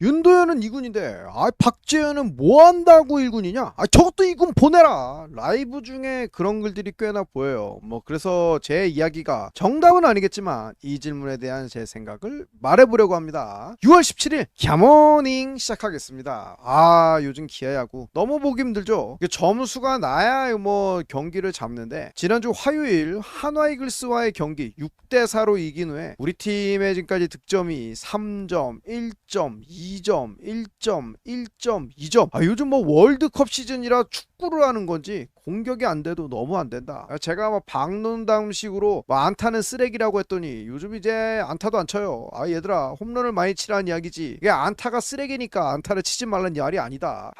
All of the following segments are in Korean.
윤도현은 2군인데 박재현은 뭐 한다고 1군이냐? 저것도 2군 보내라. 라이브 중에 그런 글들이 꽤나 보여요. 그래서 제 이야기가 정답은 아니겠지만 이 질문에 대한 제 생각을 말해보려고 합니다. 6월 17일 갸모닝 시작하겠습니다. 요즘 기아야구 너무 보기 힘들죠. 점수가 나야 경기를 잡는데, 지난주 화요일 한화 이글스와의 경기 6대4로 이긴 후에 우리 팀의 지금까지 득점이 3점, 1점, 2점, 1점, 1점, 2점. 요즘 월드컵 시즌이라 축구를 하는 건지 공격이 안 돼도 너무 안 된다. 제가 박농담식으로 안타는 쓰레기라고 했더니 요즘 이제 안타도 안 쳐요. 얘들아, 홈런을 많이 치라는 이야기지, 이게 안타가 쓰레기니까 안타를 치지 말라는 말이 아니다.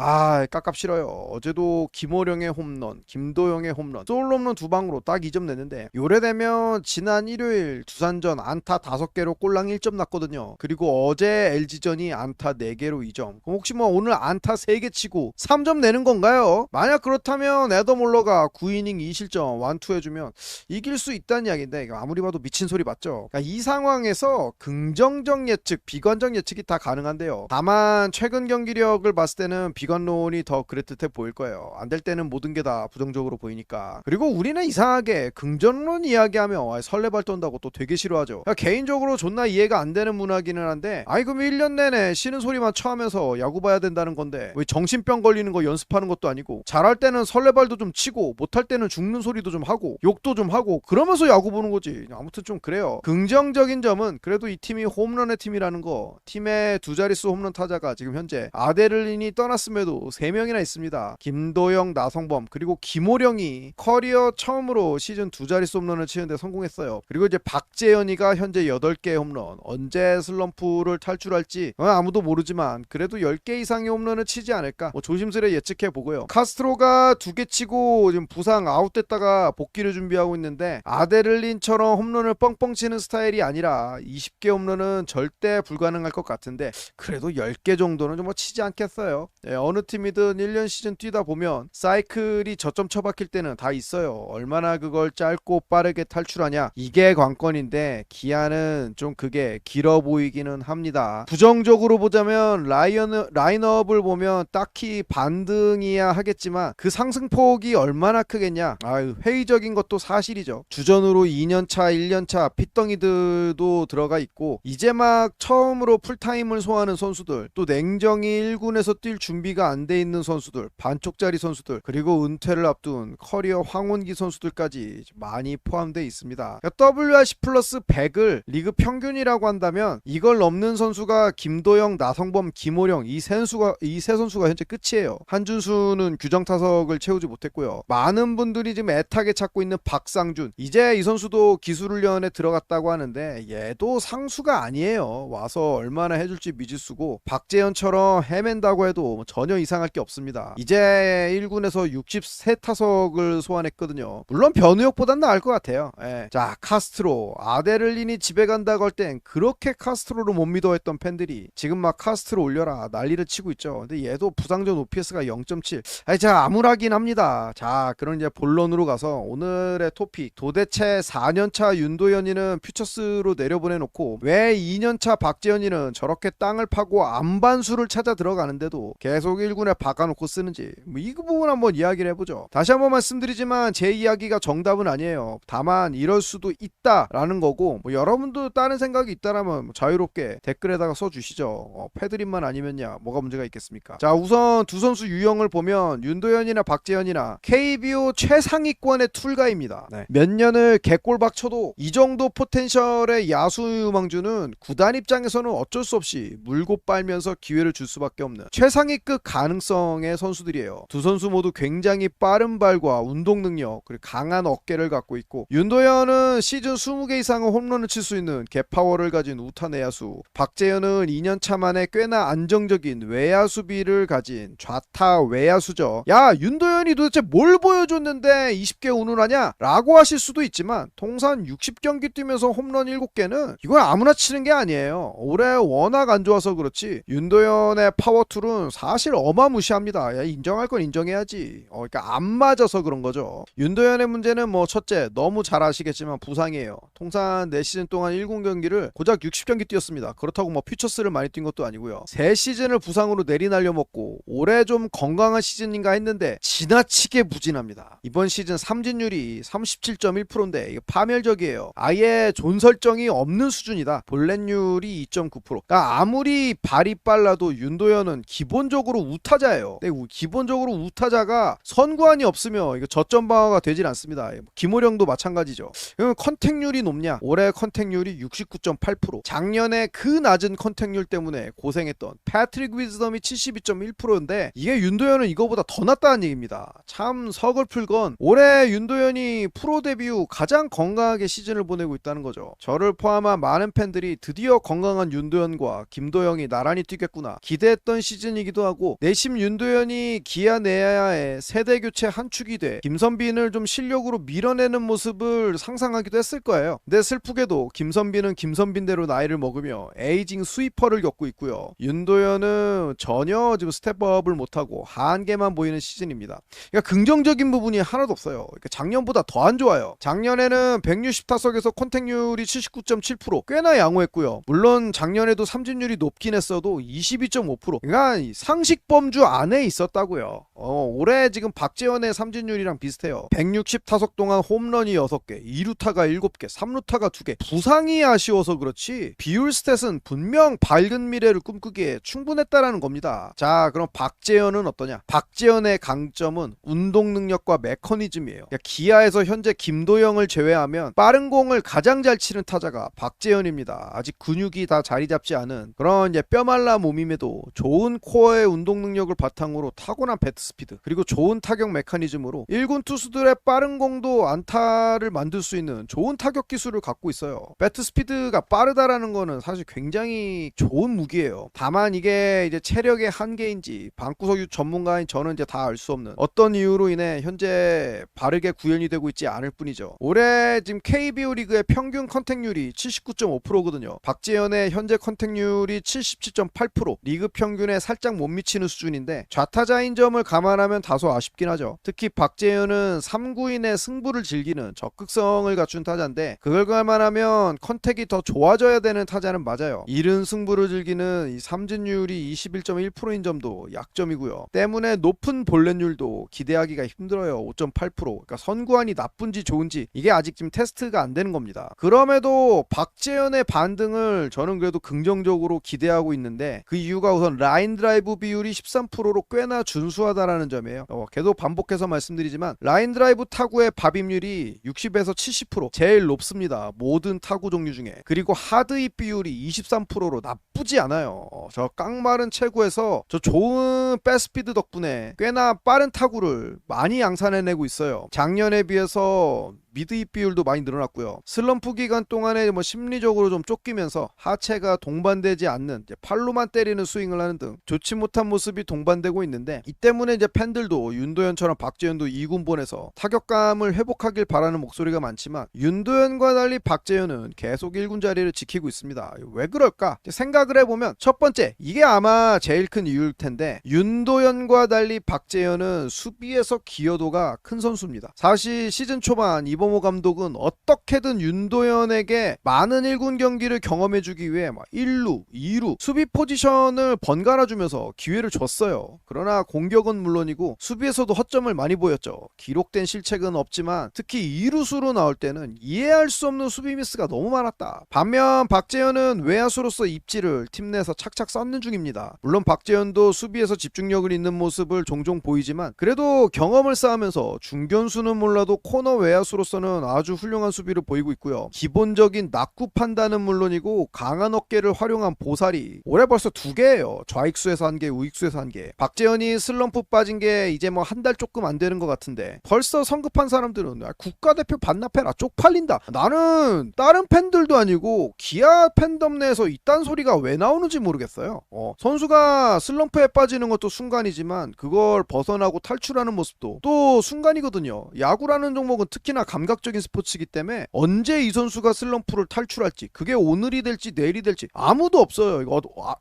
깝깝 싫어요. 어제도 김호령의 홈런, 김도영의 홈런, 솔로 홈런 2방으로 딱 2점 냈는데, 요래되면 지난 일요일 두산전 안타 5개로 꼴랑 1점 났거든요. 그리고 어제 LG전이 안타 4개로 2점. 그럼 혹시 오늘 안타 3개 치고 3점 내는 건가요? 만약 그렇다면 에더몰러가 9이닝 2실점 완투 해주면 이길 수 있다는 이야기인데, 이거 아무리 봐도 미친 소리 맞죠? 이 상황에서 긍정적 예측, 비관적 예측이 다 가능한데요. 다만 최근 경기력을 봤을 때는 비관론이 더 그럴듯해 보일 거예요. 안 될 때는 모든 게 다 부정적으로 보이니까. 그리고 우리는 이상하게 긍정론 이야기하면 설레발 떤다고 또 되게 싫어하죠. 개인적으로 존나 이해가 안 되는 문화기는 한데, 그럼 1년 내내 쉬는 소리만 쳐하면서 야구 봐야 된다는 건데 왜 정신병 걸리는 거 연습하는 것도 아니고, 잘할 때는 설레발도 좀 치고 못할 때는 죽는 소리도 좀 하고 욕도 좀 하고 그러면서 야구 보는 거지. 아무튼 좀 그래요. 긍정적인 점은 그래도 이 팀이 홈런의 팀이라는 거. 팀의 두 자릿수 홈런 타자가 지금 현재 아데를린이 떠났음에도 3명이나 있습니다. 김도영, 나성범, 그리고 김호령이 커리어 처음으로 시즌 두 자릿수 홈런을 치는데 성공했어요. 그리고 이제 박재현이가 현재 8개의 홈런. 언제 슬럼프를 탈출할지 아무도 모르지만 그래도 10개 이상의 홈런을 치지 않을까 조심스레 예측해 보고요. 카스트로가 2개 치고 지금 부상 아웃됐다가 복귀를 준비하고 있는데, 아데를린처럼 홈런을 뻥뻥 치는 스타일이 아니라 20개 홈런은 절대 불가능할 것 같은데, 그래도 10개 정도는 좀 치지 않겠어요. 어느 팀이든 1년 시즌 뛰다 보면 사이클이 저점 쳐박힐 때는 다 있어요. 얼마나 그걸 짧고 빠르게 탈출하냐, 이게 관건인데 기아는 좀 그게 길어 보이기는 합니다. 부정적으로 보자면 라인업을 보면 딱히 반등이야 하겠지만 그 상승폭이 얼마나 크겠냐. 회의적인 것도 사실이죠. 주전으로 2년차 1년차 핏덩이들도 들어가 있고, 이제 막 처음으로 풀타임을 소화하는 선수들, 또 냉정히 1군에서 뛸 준비가 안 돼 있는 선수들, 반쪽짜리 선수들, 그리고 은퇴를 앞둔 커리어 황혼기 선수들까지 많이 포함되어 있습니다. WRC 플러스 100을 리그 평균이라고 한다면 이걸 넘는 선수가 김도영, 나성범, 김호령, 이 세 선수가 현재 끝이에요. 한준수는 규정 타석을 채우지 못했고요. 많은 분들이 지금 애타게 찾고 있는 박상준, 이제 이 선수도 기술훈련에 들어갔다고 하는데 얘도 상수가 아니에요. 와서 얼마나 해줄지 미지수고, 박재현처럼 헤맨다고 해도 전혀 이상할 게 없습니다. 이제 1군에서 63타석을 소환했거든요. 물론 변우혁보단 나을 것 같아요. 자, 카스트로, 아데를린이 집에 간다고 할 땐 그렇게 카스트로를 못 믿어 했던 팬들이 지금 막 카스트로 올려라 난리를 치고 있죠. 근데 얘도 부상전 OPS가 0.7. 자, 암울하긴 합니다. 자, 그럼 이제 본론으로 가서 오늘의 토픽, 도대체 4년차 윤도현이는 퓨처스로 내려보내놓고 왜 2년차 박재현이는 저렇게 땅을 파고 안반수를 찾아 들어가는데도 계속 1군에 박아놓고 쓰는지, 이 부분 한번 이야기를 해보죠. 다시 한번 말씀드리지만 제 이야기가 정답은 아니에요. 다만 이럴 수도 있다라는 거고, 여러분도 다른 생각이 있다라면 자유롭게 댓글에다가 써주시죠. 패드립만 아니면야 뭐가 문제가 있겠습니까? 자, 우선 두 선수 유형을 보면 윤도현이나 박재현이나 KBO 최상위권의 툴가입니다. 몇 년을 개꼴박 쳐도 이 정도 포텐셜의 야수 유망주는 구단 입장에서는 어쩔 수 없이 물고 빨면서 기회를 줄 수밖에 없는 최상위급 가능성의 선수들이에요. 두 선수 모두 굉장히 빠른 발과 운동 능력, 그리고 강한 어깨를 갖고 있고, 윤도현은 시즌 20개 이상의 홈런을 칠 수 있는 개파워를 가진 우타 내야수, 박재현은 2년차 만에 꽤나 안정적인 외야 수비를 가진 좌타 외야수죠. 야, 윤도현이 도대체 뭘 보여줬는데 20개 운운하냐? 라고 하실 수도 있지만 통산 60경기 뛰면서 홈런 7개는 이건 아무나 치는 게 아니에요. 올해 워낙 안 좋아서 그렇지 윤도현의 파워툴은 사실 어마무시합니다. 야, 인정할 건 인정해야지. 그러니까 안 맞아서 그런 거죠. 윤도현의 문제는 첫째, 너무 잘 아시겠지만 부상이에요. 통산 4시즌 동안 1군 경기를 고작 60경기 뛰었습니다. 그렇다고 퓨처스를 많이 뛴 건 것도 아니고요. 새 시즌을 부상으로 내리날려 먹고 올해 좀 건강한 시즌인가 했는데 지나치게 부진합니다. 이번 시즌 삼진율이 37.1%인데 이거 파멸적이에요. 아예 존 설정이 없는 수준이다. 볼넷율이 2.9%. 그러니까 아무리 발이 빨라도 윤도현은 기본적으로 우타자예요. 근데 기본적으로 우타자가 선구안이 없으면 이거 저점 방어가 되질 않습니다. 김호령도 마찬가지죠. 그러면 컨택률이 높냐? 올해 컨택률이 69.8%. 작년에 그 낮은 컨택률 때문에 고생했던 패트릭 위즈덤이 72.1%인데 이게 윤도현은 이거보다 더 낫다는 얘기입니다. 참 서글플건 올해 윤도현이 프로 데뷔 후 가장 건강하게 시즌을 보내고 있다는 거죠. 저를 포함한 많은 팬들이 드디어 건강한 윤도현과 김도영이 나란히 뛰겠구나 기대했던 시즌이기도 하고, 내심 윤도현이 기아 내야의 세대 교체 한 축이 돼 김선빈을 좀 실력으로 밀어내는 모습을 상상하기도 했을 거예요. 근데 슬프게도 김선빈은 김선빈대로 나이를 먹으며 에이징 스위퍼를 겪고 있고요. 윤도현은 전혀 지금 스텝업을 못하고 한계만 보이는 시즌입니다. 그러니까 긍정적인 부분이 하나도 없어요. 그러니까 작년보다 더 안 좋아요. 작년에는 160타석에서 컨택률이 79.7%, 꽤나 양호했고요. 물론 작년에도 삼진율이 높긴 했어도 22.5%, 그러니까 상식범주 안에 있었다고요. 올해 지금 박재현의 삼진율이랑 비슷해요. 160타석 동안 홈런이 6개, 2루타가 7개, 3루타가 2개. 부상이 아쉬워서 그렇지 비율 스탯은 분명 밝은 미래를 꿈꾸기에 충분했다라는 겁니다. 자, 그럼 박재현은 어떠냐? 박재현의 강점은 운동 능력과 메커니즘이에요. 그러니까 기아에서 현재 김도영을 제외하면 빠른 공을 가장 잘 치는 타자가 박재현입니다. 아직 근육이 다 자리 잡지 않은 그런 뼈말라 몸임에도 좋은 코어의 운동 능력을 바탕으로 타고난 배트 스피드, 그리고 좋은 타격 메커니즘으로 1군 투수들의 빠른 공도 안타를 만들 수 있는 좋은 타격 기술을 갖고 있어요. 배트 스피드가 빠르다라는 거는 사실 굉장히 좋은 무기예요. 다만 이게 이제 체력의 한계인지 방구석 전문가인 저는 이제 다 알 수 없는 어떤 이유로 인해 현재 바르게 구현이 되고 있지 않을 뿐이죠. 올해 지금 KBO 리그의 평균 컨택률이 79.5%거든요. 박재현의 현재 컨택률이 77.8%, 리그 평균에 살짝 못 미치는 수준인데 좌타자인 점을 감안하면 다소 아쉽긴 하죠. 특히 박재현은 3구인의 승부를 즐기는 적극성을 갖춘 타자인데 그걸 감안하면 컨택이 더 좋아져야 되는 타자는 맞아요. 이른 승부를 즐기는 이 삼진율이 21.1%인 점도 약점이고요. 때문에 높은 볼넷율도 기대하기가 힘들어요. 5.8%. 그러니까 선구안이 나쁜지 좋은지 이게 아직 지금 테스트가 안 되는 겁니다. 그럼에도 박재현의 반등을 저는 그래도 긍정적으로 기대하고 있는데 그 이유가 우선 라인 드라이브 비율이 13%로 꽤나 준수하다라는 점이에요. 계속 반복해서 말씀드리지만 라인 드라이브 타구의 밥입률이 60에서 70% 제일 높습니다. 모든 타구 종류 중에. 그리고 하드입 비율이 23%로 나쁘지 않아요. 저 깡마른 체구에서 저 좋은 백스피드 덕분에 꽤나 빠른 타구를 많이 양산해내고 있어요. 작년에 비해서 미드입 비율도 많이 늘어났고요. 슬럼프 기간 동안에 심리적으로 좀 쫓기면서 하체가 동반되지 않는 팔로만 때리는 스윙을 하는 등 좋지 못한 모습이 동반되고 있는데, 이 때문에 이제 팬들도 윤도현처럼 박재현도 2군 보내서 타격감을 회복하길 바라는 목소리가 많지만 윤도현과 달리 박재현은 계속 1군 자리를 지키고 있습니다. 왜 그럴까? 생각을 해보면 첫 번째, 이게 아마 제일 큰 이유일 텐데 윤도현과 달리 박재현은 수비에서 기여도가 큰 선수입니다. 사실 시즌 초반 이범호 감독은 어떻게든 윤도현에게 많은 1군 경기를 경험해주기 위해 1루, 2루 수비 포지션을 번갈아주면서 기회를 줬어요. 그러나 공격은 물론이고 수비에서도 허점을 많이 보였죠. 기록된 실책은 없지만 특히 2루수로 나올 때는 이해할 수 없는 수비 미스가 너무 많았다. 반면 박재현은 외야수로서 입지를 팀 내에서 착착 쌓는 중입니다. 물론 박재현도 수비에서 집중력을 잇는 모습을 종종 보이지만 그래도 경험을 쌓으면서 중견수는 몰라도 코너 외야수로서는 아주 훌륭한 수비를 보이고 있고요. 기본적인 낙구 판단은 물론이고 강한 어깨를 활용한 보살이 올해 벌써 2개예요. 좌익수에서 1개, 우익수에서 1개. 박재현이 슬럼프 빠진 게 이제 한 달 조금 안 되는 것 같은데 벌써 성급한 사람들은 국가대표 반납해라, 쪽팔린다. 나는 다른 팬들도 아니고 기아 팬덤 내에서 이딴 소리가 왜 나오는지 모르겠어요. 선수가 슬럼프에 빠지는 것도 순간이지만 그걸 벗어나고 탈출하는 모습도 또 순간이거든요. 야구라는 종목은 특히나 감각적인 스포츠이기 때문에 언제 이 선수가 슬럼프를 탈출할지, 그게 오늘이 될지 내일이 될지 아무도 없어요.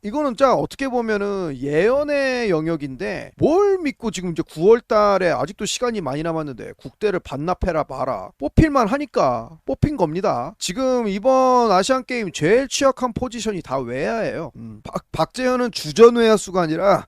이거는 진짜 어떻게 보면은 예언의 영역인데 뭘 믿고 지금 이제 9월 달에 아직도 시간이 많이 남았는데 국대를 반납해라 봐라. 뽑힐만 하니까 뽑힌 겁니다. 지금 이번 아시안게임 제일 취약한 포지션이 다 외야예요. 외야수예요. 박재현은 주전 외야수가 아니라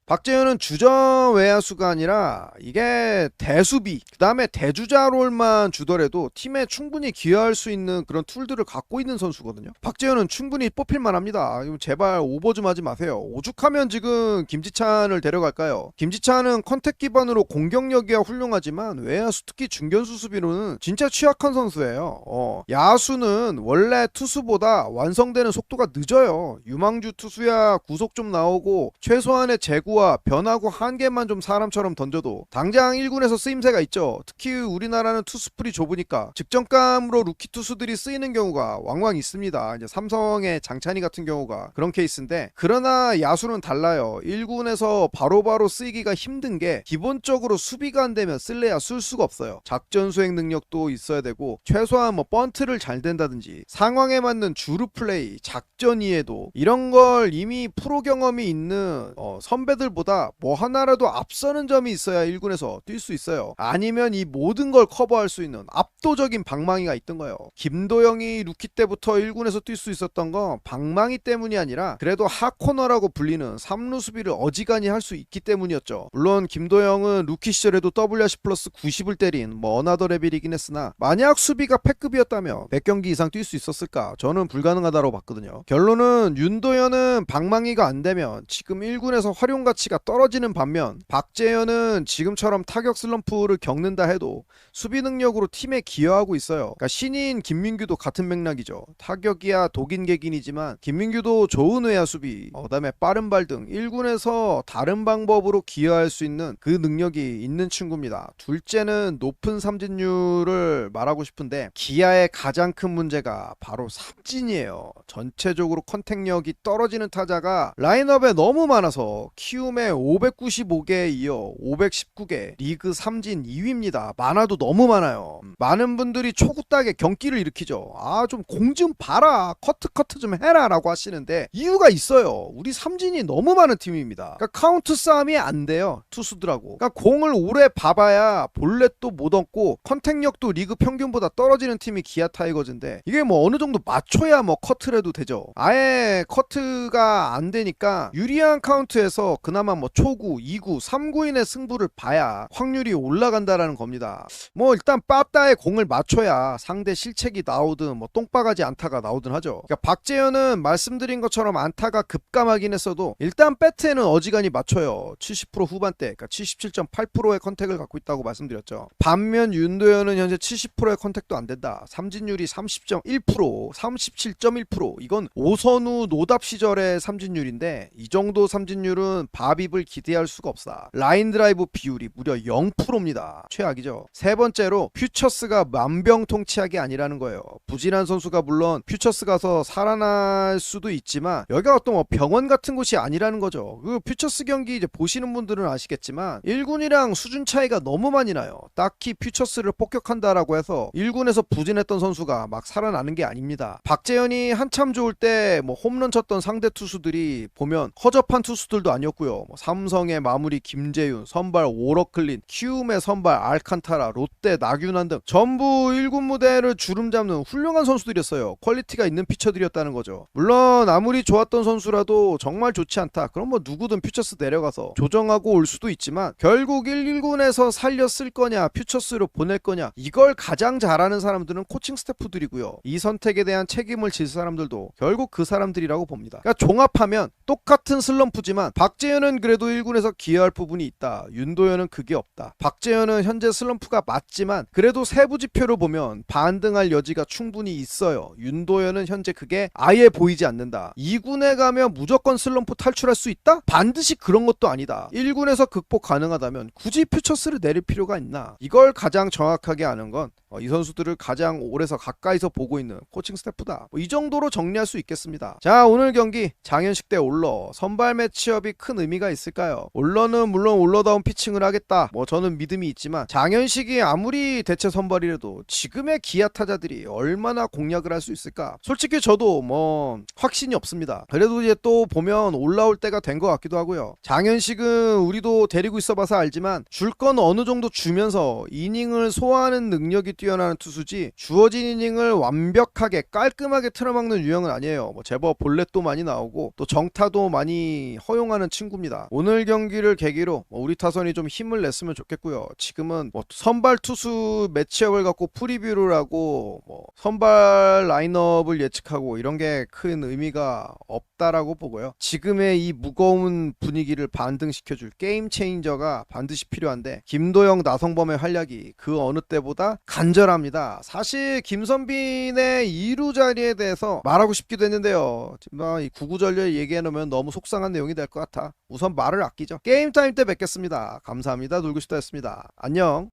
박재현은 주전 외야수가 아니라 이게 대수비 그 다음에 대주자 롤만 주더라도 팀에 충분히 기여할 수 있는 그런 툴들을 갖고 있는 선수거든요. 박재현은 충분히 뽑힐만 합니다. 제발 오버 좀 하지 마세요. 오죽하면 지금 김지찬을 데려갈까요? 김지찬은 컨택 기반으로 공격력이야 훌륭하지만 외야수 특히 중견수 수비로는 진짜 취약한 선수예요. 야수는 원래 투수보다 완성되는 속도가 늦어요. 유망주 투수야 구속 좀 나오고 최소한의 제구 변화구 한 개만 좀 사람처럼 던져도 당장 1군에서 쓰임새가 있죠. 특히 우리나라는 투수풀이 좁으니까 직전감으로 루키 투수들이 쓰이는 경우가 왕왕 있습니다. 이제 삼성의 장찬희 같은 경우가 그런 케이스인데, 그러나 야수는 달라요. 1군에서 바로바로 쓰이기가 힘든 게 기본적으로 수비가 안 되면 쓸래야 쓸 수가 없어요. 작전 수행 능력도 있어야 되고 최소한 뭐 번트를 잘 된다든지 상황에 맞는 주루 플레이, 작전 이해도 이런 걸 이미 프로 경험이 있는 선배들 보다 뭐 하나라도 앞서는 점이 있어야 1군에서 뛸 수 있어요. 아니면 이 모든 걸 커버할 수 있는 압도적인 방망이가 있던 거예요. 김도영이 루키 때부터 1군에서 뛸 수 있었던 건 방망이 때문이 아니라 그래도 핫코너라고 불리는 3루 수비를 어지간히 할 수 있기 때문이었죠. 물론 김도영은 루키 시절에도 WRC 플러스 90을 때린 뭐 어나더 레벨이긴 했으나 만약 수비가 패급이었다면 100경기 이상 뛸 수 있었을까? 저는 불가능하다고 봤거든요. 결론은 윤도현은 방망이가 안 되면 지금 1군에서 활용 가치가 떨어지는 반면 박재현은 지금처럼 타격 슬럼프를 겪는다 해도 수비 능력으로 팀에 기여하고 있어요. 그러니까 신인 김민규도 같은 맥락이죠. 타격이야 독인객인이지만 김민규도 좋은 외야 수비, 그다음에 빠른 발 등 1군에서 다른 방법으로 기여할 수 있는 그 능력이 있는 친구입니다. 둘째는 높은 삼진율을 말하고 싶은데 기아의 가장 큰 문제가 바로 삼진이에요. 전체적으로 컨택력이 떨어지는 타자가 라인업에 너무 많아서 키움의 595개에 이어 519개, 리그 삼진 2위입니다. 많아도 너무 많아요. 많은 분들이 초구딱에 경기를 일으키죠. 좀 공 좀 봐라, 커트 좀 해라 라고 하시는데 이유가 있어요. 우리 삼진이 너무 많은 팀입니다. 그러니까 카운트 싸움이 안 돼요, 투수들하고. 그러니까 공을 오래 봐봐야 볼넷도 못 얻고 컨택력도 리그 평균보다 떨어지는 팀이 기아 타이거즈인데, 이게 뭐 어느 정도 맞춰야 뭐 커트라도 되죠. 아예 커트가 안 되니까 유리한 카운트에서 그나마 뭐 초구, 2구, 3구인의 승부를 봐야 확률이 올라간다라는 겁니다. 뭐 일단 빠따에 공을 맞춰야 상대 실책이 나오든 뭐 똥바가지 안타가 나오든 하죠. 그러니까 박재현은 말씀드린 것처럼 안타가 급감하긴 했어도 일단 배트에는 어지간히 맞춰요. 70% 후반대, 그러니까 77.8%의 컨택을 갖고 있다고 말씀드렸죠. 반면 윤도현은 현재 70%의 컨택도 안 된다. 삼진율이 30.1%, 37.1%. 이건 오선우 노답 시절의 삼진율인데 이 정도 삼진율은 바빕을 기대할 수가 없다. 라인 드라이브 비율이 무려 0%입니다. 최악이죠. 세 번째로 퓨처스가 만병통치약이 아니라는 거예요. 부진한 선수가 물론 퓨처스 가서 살아날 수도 있지만 여기가 어떤 뭐 병원 같은 곳이 아니라는 거죠. 그 퓨처스 경기 이제 보시는 분들은 아시겠지만 1군이랑 수준 차이가 너무 많이 나요. 딱히 퓨처스를 폭격한다라고 해서 1군에서 부진했던 선수가 막 살아나는 게 아닙니다. 박재현이 한참 좋을 때 뭐 홈런 쳤던 상대 투수들이 보면 허접한 투수들도 아니었고요. 뭐 삼성의 마무리 김재윤, 선발 오러클린, 키움의 선발 알칸타라, 롯데 나균환 등 전부 1군 무대를 주름 잡는 훌륭한 선수들이었어요. 퀄리티가 있는 피처들이었다는 거죠. 물론 아무리 좋았던 선수라도 정말 좋지 않다, 그럼 뭐 누구든 퓨처스 내려가서 조정하고 올 수도 있지만 결국 1군에서 살려 쓸 거냐 퓨처스로 보낼 거냐, 이걸 가장 잘하는 사람들은 코칭 스태프들이고요. 이 선택에 대한 책임을 질 사람들도 결국 그 사람들이라고 봅니다. 그러니까 종합하면 똑같은 슬럼프지만 박재현은 그래도 1군에서 기여할 부분이 있다. 윤도현은 그게 없다. 박재현은 현재 슬럼프가 맞지만 그래도 세부 지표를 보면 반등할 여지가 충분히 있어요. 윤도현은 현재 그게 아예 보이지 않는다. 2군에 가면 무조건 슬럼프 탈출할 수 있다? 반드시 그런 것도 아니다. 1군에서 극복 가능하다면 굳이 퓨처스를 내릴 필요가 있나? 이걸 가장 정확하게 아는 건 이 선수들을 가장 오래서 가까이서 보고 있는 코칭 스태프다. 이 정도로 정리할 수 있겠습니다. 자, 오늘 경기 장현식 대 올러 선발 매치업이 큰 의미가 있을까요? 올러는 물론 올러다운 피칭을 하겠다. 뭐 저는 믿음이 있지만 장현식이 아무리 대체 선발이라도 지금의 기아 타자들이 얼마나 공략을 할 수 있을까? 솔직히 저도 뭐 확신이 없습니다. 그래도 이제 또 보면 올라올 때가 된 것 같기도 하고요. 장현식은 우리도 데리고 있어봐서 알지만 줄 건 어느 정도 주면서 이닝을 소화하는 능력이 뛰어나는 투수지 주어진 이닝을 완벽하게 깔끔하게 틀어막는 유형은 아니에요. 뭐 제법 볼넷도 많이 나오고 또 정타도 많이 허용하는 친구입니다. 오늘 경기를 계기로 우리 타선이 좀 힘을 냈으면 좋겠고요. 지금은 뭐 선발 투수 매치업을 갖고 프리뷰를 하고 뭐 선발 라인업을 예측하고 이런 게 큰 의미가 없다라고 보고요. 지금의 이 무거운 분위기를 반등시켜줄 게임 체인저가 반드시 필요한데 김도영, 나성범의 활약이 그 어느 때보다 간절합니다. 사실 김선빈의 2루 자리에 대해서 말하고 싶기도 했는데요. 이 구구절절 얘기해놓으면 너무 속상한 내용이 될 것 같아. 우선 말을 아끼죠. 게임타임 때 뵙겠습니다. 감사합니다. 놀고싶다였습니다. 안녕.